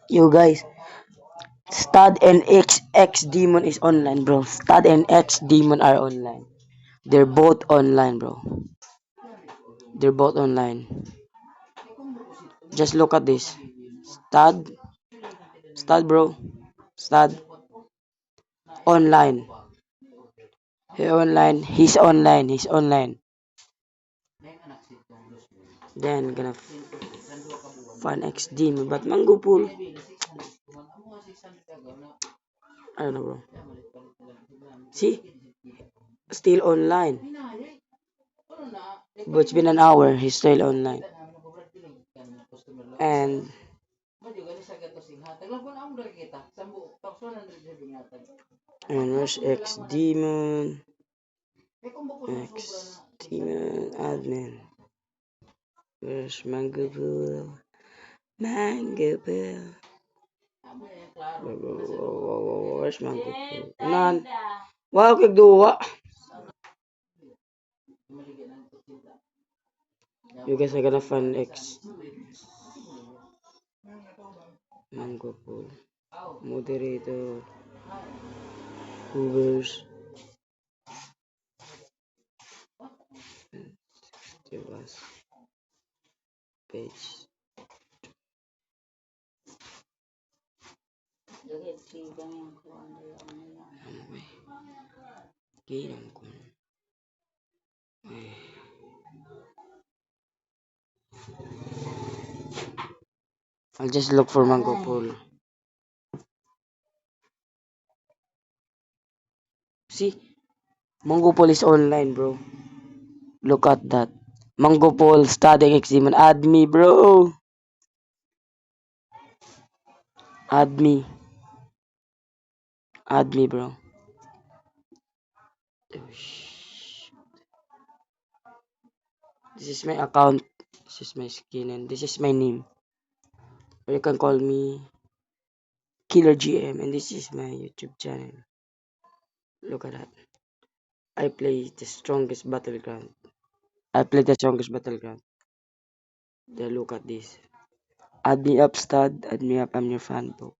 You guys, Stud and X Demon is online, bro. Stud and X Demon are online. They're both online, bro. They're both online. Just look at this. Stud, Stud, bro. Stud online. He online. He's online. He's online. Then gonna find X Demon, but Mango Pool. I don't know, bro. See, still online. But it's been an hour. He's still online. And where's X Demon? X Demon admin. Where's Mango Pool? Mango Pool. Where's Mango Pool? None. Wow, kagduwa. You guys are gonna find X Mango Pool. Moderator. Hoovers. Divas. Page. Ginam ko. I'll just look for Mango Pool. See, Mango Pool is online, bro. Look at that. Mango Pool studying X-Demon. Add me, bro. Add me. Add me, bro. This is my account. This is my skin and this is my name. Or you can call me Killer GM and this is my YouTube channel. Look at that. I play the strongest battleground. I play the strongest battleground. Then look at this. Add me up, stud. Add me up. I'm your fan, bro.